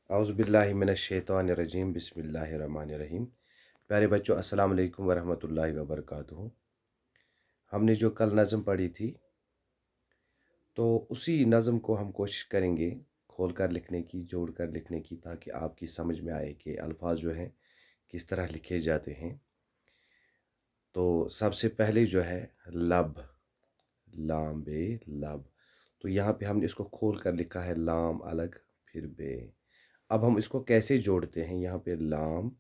औज़ुबिल्लाहिमिनश्शैतानिर्रजीम बिस्मिल्लाहिर्रहमानिर्रहीम। प्यारे बच्चों, अस्सलाम वालेकुम वरहमतुल्लाहि वबरकातुहू। हमने जो कल नज़म पढ़ी थी, तो उसी नज़म को हम कोशिश करेंगे खोल कर लिखने की, जोड़ कर लिखने की, ताकि आपकी समझ में आए कि अल्फाज जो हैं किस तरह लिखे जाते हैं। तो सबसे पहले जो है लब, लाम बे लब। तो यहाँ पे हमने इसको खोल कर लिखा है लाम अलग फिर बे। अब हम इसको कैसे जोड़ते हैं? यहाँ पे लाम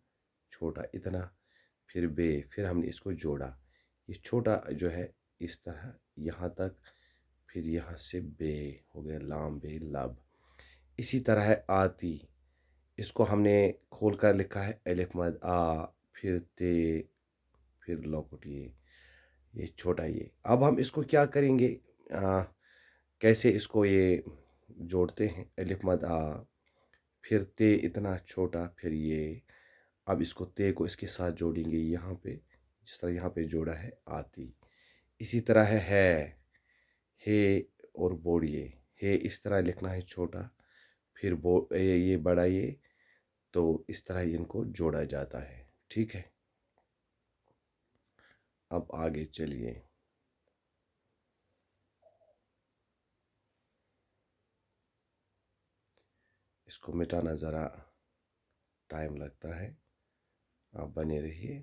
छोटा इतना, फिर बे, फिर हमने इसको जोड़ा। ये छोटा जो है इस तरह यहाँ तक, फिर यहाँ से बे हो गया लाम बे लब। इसी तरह है आती, इसको हमने खोल कर लिखा है अलिफ मद आ, फिर ते, फिर लौकुट ये छोटा ये। अब हम इसको क्या करेंगे? कैसे इसको ये जोड़ते हैं? अलिफ मद आ, फिर ते इतना छोटा, फिर ये। अब इसको ते को इसके साथ जोड़ेंगे यहाँ पे, जिस तरह यहाँ पे जोड़ा है आती। इसी तरह है हे और बोड़िए। हे इस तरह लिखना है छोटा, फिर ये बड़ा ये। तो इस तरह इनको जोड़ा जाता है। ठीक है, अब आगे चलिए। इसको मिटाना ज़रा टाइम लगता है, आप बने रहिए।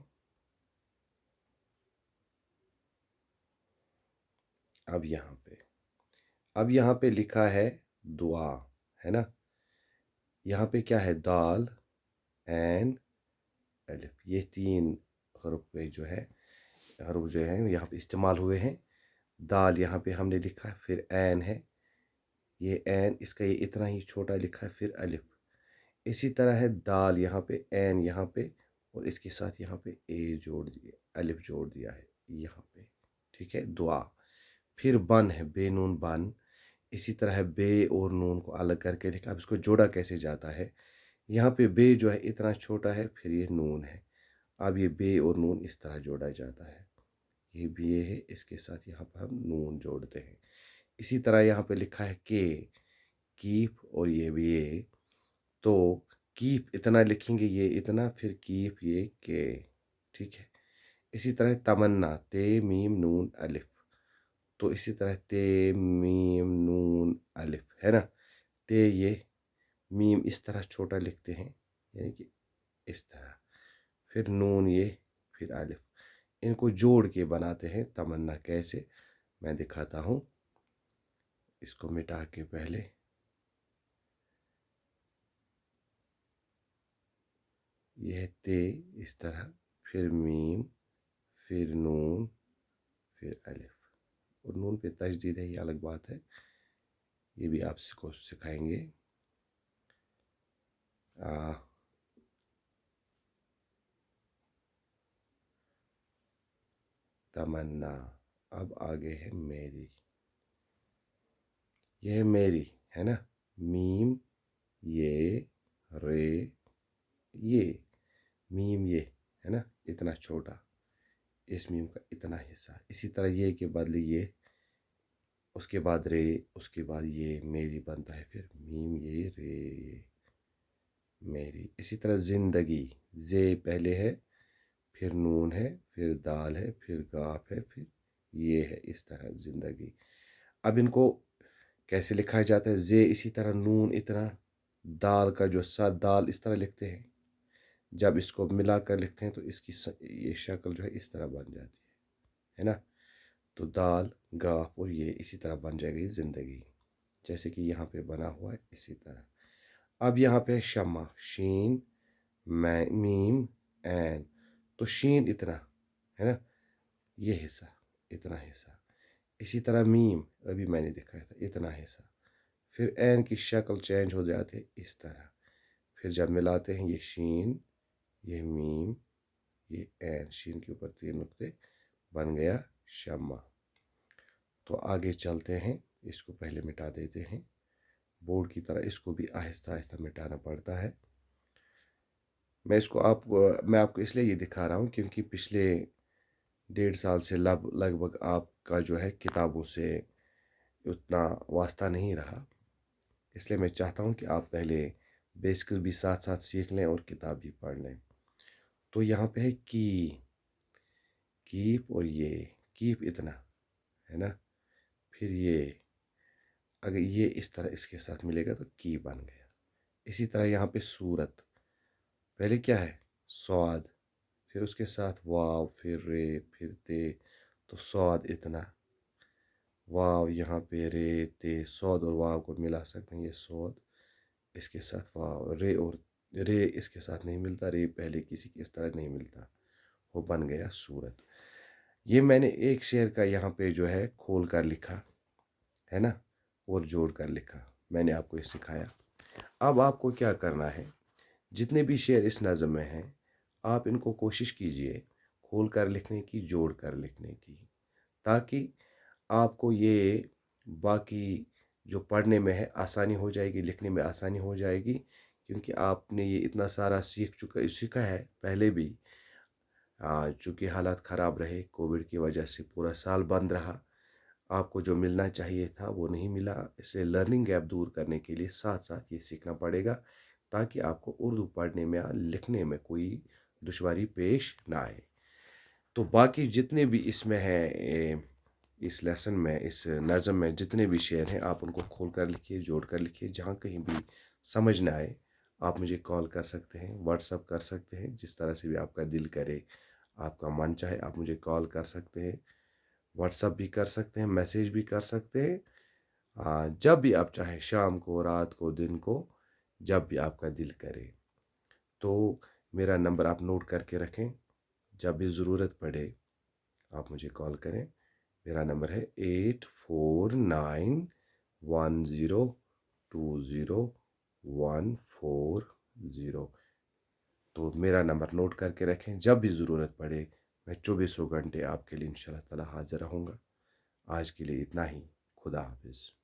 अब यहाँ पे लिखा है दुआ, है ना? यहाँ पे क्या है? दाल एन अलिफ, ये तीन हरूफ पे जो है हरूफ जो है यहाँ पे इस्तेमाल हुए हैं। दाल यहाँ पे हमने लिखा है, फिर एन है, ये एन इसका ये इतना ही छोटा लिखा है, फिर अलिफ। इसी तरह है दाल यहाँ पे, एन यहाँ पे, और इसके साथ यहाँ पे ए जोड़ दिए, अलिफ जोड़ दिया है यहाँ पे। ठीक है, दुआ। फिर बन है, बेनून बन। इसी तरह है बे और नून को अलग करके लिखा। अब इसको जोड़ा कैसे जाता है? यहाँ पे बे जो है इतना छोटा है, फिर ये नून है। अब ये बे और नून इस तरह जोड़ा जाता है। ये भी ये है, इसके साथ यहाँ पर हम नून जोड़ते हैं। इसी तरह यहाँ पे लिखा है के, कीप, और ये भी ये। तो कीप इतना लिखेंगे, ये इतना, फिर कीप ये के। ठीक है। इसी तरह तमन्ना, ते मीम नून अलिफ। तो इसी तरह ते मीम नून अलिफ, है ना? ते ये मीम इस तरह छोटा लिखते हैं, यानी कि इस तरह, फिर नून ये, फिर अलिफ। इनको जोड़ के बनाते हैं तमन्ना। कैसे? मैं दिखाता हूँ। इसको मिटा के पहले यह है ते इस तरह, फिर मीम, फिर नून, फिर अलिफ। और नून पे तशदीद है, ये अलग बात है, ये भी आपको सिखाएंगे। तमन्ना। अब आगे है मेरी, यह है मेरी, है ना? मीम ये, रे ये, मीम ये, है ना? इतना छोटा, इस मीम का इतना हिस्सा। इसी तरह ये के बदले ये, उसके बाद रे, उसके बाद ये मेरी बनता है, फिर मीम ये रे ये मेरी। इसी तरह ज़िंदगी, जे पहले है, फिर नून है, फिर दाल है, फिर गाफ है, फिर ये है, इस तरह ज़िंदगी। अब इनको कैसे लिखा जाता है? जे इसी तरह नून इतना, दाल का जो सा दाल इस तरह लिखते हैं। जब इसको मिला कर लिखते हैं तो इसकी ये शक्ल जो है इस तरह बन जाती है ना? तो दाल, गाफ और ये इसी तरह बन जाएगी ज़िंदगी, जैसे कि यहाँ पे बना हुआ है इसी तरह। अब यहाँ पे शम्मा, शीन मीम एन। तो शीन इतना, है ना? ये हिस्सा, इतना हिस्सा। इसी तरह मीम, अभी मैंने दिखाया था, इतना हिस्सा। फिर एन की शक्ल चेंज हो जाती है इस तरह। फिर जब मिलाते हैं, ये शीन, ये मीम, ये एन, शीन के ऊपर तीन नुक्ते, बन गया शम्मा। तो आगे चलते हैं, इसको पहले मिटा देते हैं। बोर्ड की तरह इसको भी आहिस्ता आहिस्ता मिटाना पड़ता है। मैं आपको इसलिए ये दिखा रहा हूँ क्योंकि पिछले 1.5 साल से लगभग आपका जो है किताबों से उतना वास्ता नहीं रहा। इसलिए मैं चाहता हूँ कि आप पहले बेसिक्स भी साथ साथ सीख लें और किताब भी पढ़ लें। तो यहाँ पे है कीप और ये कीप इतना, है ना। फिर ये अगर ये इस तरह इसके साथ मिलेगा तो की बन गया। इसी तरह यहाँ पे सूरत, पहले क्या है स्वाद, फिर उसके साथ वाव, फिर रे, फिर ते, तो स्वाद इतना, वाव यहाँ पे रे ते, सौद और वाव को मिला सकते हैं, ये सौद, इसके साथ वाव, रे और रे इसके साथ नहीं मिलता, रे पहले किसी के इस तरह नहीं मिलता, वो बन गया सूरत। ये मैंने एक शेर का यहाँ पे जो है खोल कर लिखा है ना, और जोड़ कर लिखा, मैंने आपको ये सिखाया। अब आपको क्या करना है, जितने भी शेर इस नज़म में हैं आप इनको कोशिश कीजिए खोल कर लिखने की, जोड़ कर लिखने की, ताकि आपको ये बाकी जो पढ़ने में है आसानी हो जाएगी, लिखने में आसानी हो जाएगी, क्योंकि आपने ये इतना सारा सीखा है पहले भी। चूँकि हालात ख़राब रहे, कोविड की वजह से पूरा साल बंद रहा, आपको जो मिलना चाहिए था वो नहीं मिला, इसलिए लर्निंग गैप दूर करने के लिए साथ साथ ये सीखना पड़ेगा, ताकि आपको उर्दू पढ़ने में या लिखने में कोई दुश्वारी पेश ना आए। तो बाकी जितने भी इसमें हैं, इस लेसन में, इस नज़म में जितने भी शेर हैं आप उनको खोल कर लिखिए, जोड़ कर लिखिए, जहाँ कहीं भी समझ ना आए आप मुझे कॉल कर सकते हैं, व्हाट्सअप कर सकते हैं, जिस तरह से भी आपका दिल करे, आपका मन चाहे आप मुझे कॉल कर सकते हैं, व्हाट्सअप भी कर सकते हैं, मैसेज भी कर सकते हैं। जब भी आप चाहें, शाम को, रात को, दिन को, जब भी आपका दिल करे। तो मेरा नंबर आप नोट करके रखें, जब भी ज़रूरत पड़े आप मुझे कॉल करें। मेरा नंबर है 8491020140। तो मेरा नंबर नोट करके रखें, जब भी ज़रूरत पड़े मैं 24 घंटे आपके लिए इंशाल्लाह ताला हाज़िर रहूँगा। आज के लिए इतना ही। खुदा हाफिज़।